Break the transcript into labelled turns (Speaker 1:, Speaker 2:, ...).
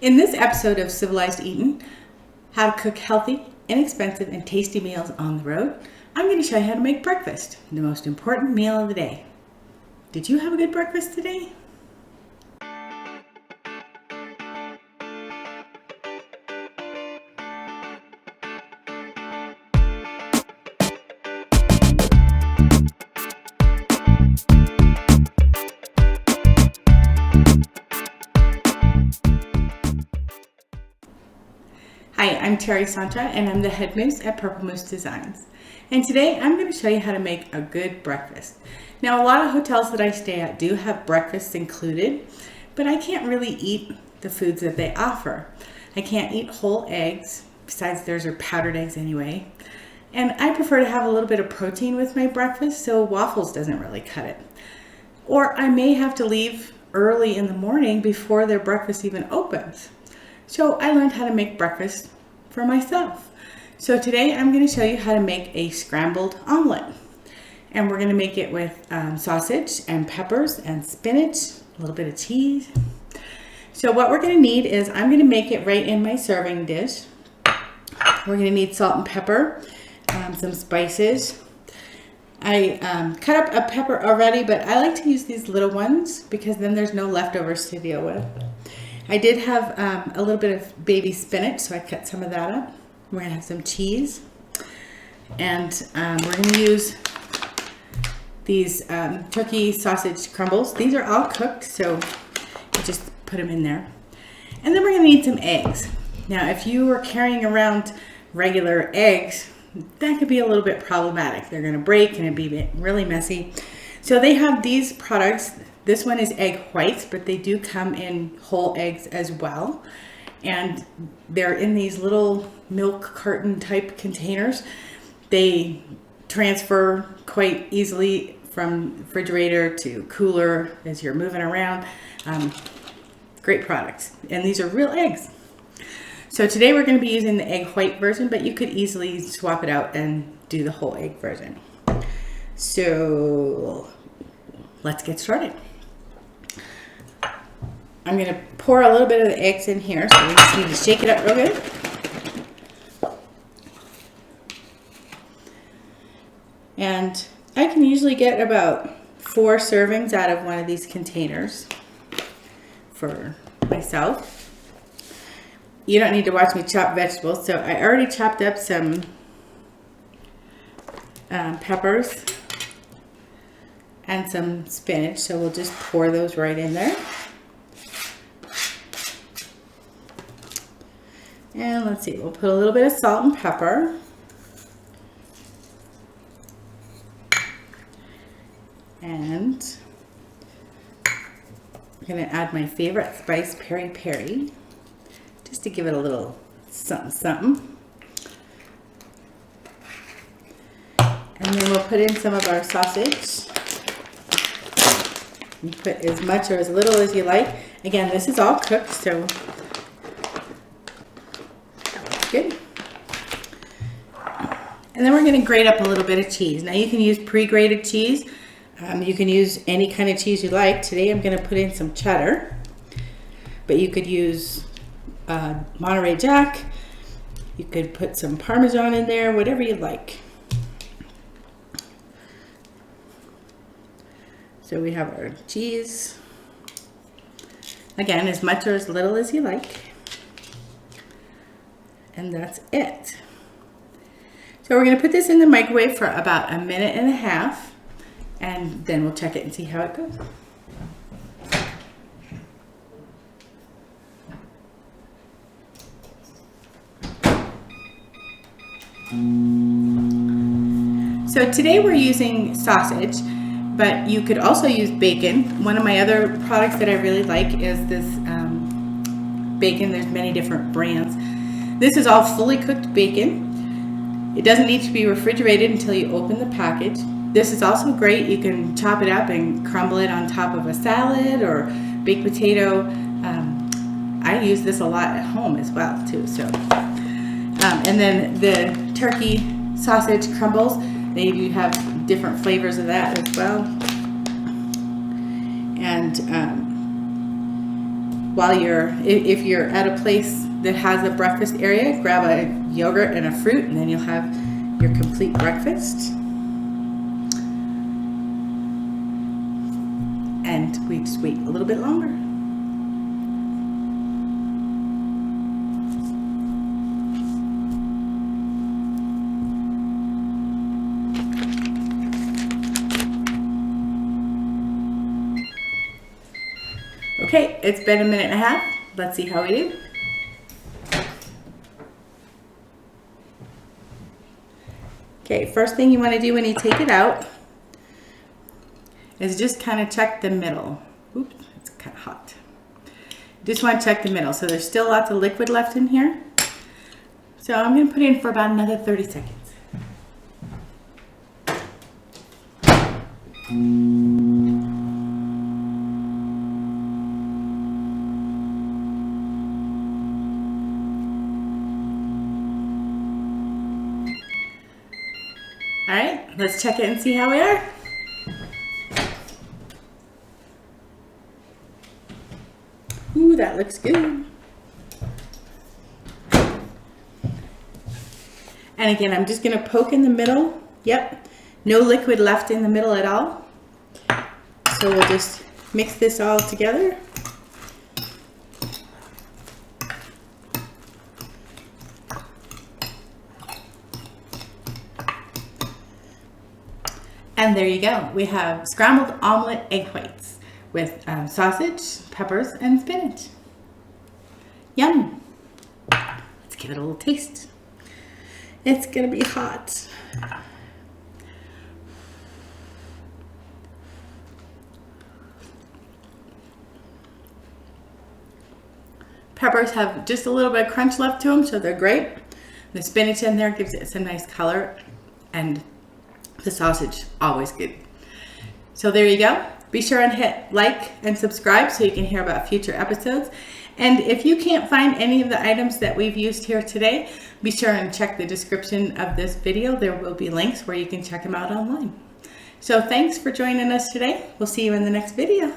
Speaker 1: In this episode of Civilized Eatin, how to cook healthy, inexpensive, and tasty meals on the road, I'm going to show you how to make breakfast, the most important meal of the day. Did you have a good breakfast today? Hi, I'm Terry Santra and I'm the head moose at Purple Moose Designs. And today I'm going to show you how to make a good breakfast. Now, a lot of hotels that I stay at do have breakfasts included, but I can't really eat the foods that they offer. I can't eat whole eggs, besides theirs are powdered eggs anyway. And I prefer to have a little bit of protein with my breakfast, so waffles doesn't really cut it. Or I may have to leave early in the morning before their breakfast even opens. So I learned how to make breakfast for myself. So today I'm going to show you how to make a scrambled omelet. And we're going to make it with sausage and peppers and spinach, a little bit of cheese. So what we're going to need is, I'm going to make it right in my serving dish. We're going to need salt and pepper, some spices. I cut up a pepper already, but I like to use these little ones because then there's no leftovers to deal with. I did have a little bit of baby spinach, so I cut some of that up. We're going to have some cheese. And we're going to use these turkey sausage crumbles. These are all cooked, so you just put them in there. And then we're going to need some eggs. Now, if you are carrying around regular eggs, that could be a little bit problematic. They're going to break and it'd be really messy. So they have these products. This one is egg whites, but they do come in whole eggs as well. And they're in these little milk carton type containers. They transfer quite easily from refrigerator to cooler as you're moving around. Great products. And these are real eggs. So today we're going to be using the egg white version, but you could easily swap it out and do the whole egg version. So let's get started. I'm going to pour a little bit of the eggs in here, so we just need to shake it up real good. And I can usually get about 4 servings out of one of these containers for myself. You don't need to watch me chop vegetables, so I already chopped up some peppers and some spinach, so we'll just pour those right in there. And let's see, we'll put a little bit of salt and pepper. And I'm going to add my favorite spice, peri peri, just to give it a little something something. And then we'll put in some of our sausage. You put as much or as little as you like. Again, this is all cooked, so good. And then we're going to grate up a little bit of cheese. Now you can use pre-grated cheese. You can use any kind of cheese you like. Today I'm going to put in some cheddar, but you could use Monterey Jack. You could put some Parmesan in there, whatever you like. So we have our cheese. Again, as much or as little as you like. And that's it. So we're going to put this in the microwave for about 1.5 minutes, and then we'll check it and see how it goes. So today we're using sausage, but you could also use bacon. One of my other products that I really like is this bacon. There's many different brands. This is all fully cooked bacon. It doesn't need to be refrigerated until you open the package. This is also great. You can chop it up and crumble it on top of a salad or baked potato. I use this a lot at home as well too. So, and then the turkey sausage crumbles, they do have different flavors of that as well. And while if you're at a place that has a breakfast area, grab a yogurt and a fruit, and then you'll have your complete breakfast. And we just wait a little bit longer. Okay, it's been a minute and a half. Let's see how we do. Okay, first thing you want to do when you take it out is just kind of check the middle. Oops, it's kind of hot. Just want to check the middle. So there's still lots of liquid left in here. So I'm going to put in for about another 30 seconds. All right, let's check it and see how we are. Ooh, that looks good. And again, I'm just gonna poke in the middle. Yep, no liquid left in the middle at all. So we'll just mix this all together. And there you go. We have scrambled omelet egg whites with sausage, peppers, and spinach. Yum. Let's give it a little taste. It's gonna be hot. Peppers have just a little bit of crunch left to them, so they're great. The spinach in there gives it some nice color, and the sausage, always good. So there you go. Be sure and hit like and subscribe so you can hear about future episodes. And if you can't find any of the items that we've used here today, be sure and check the description of this video. There will be links where you can check them out online. So thanks for joining us today. We'll see you in the next video.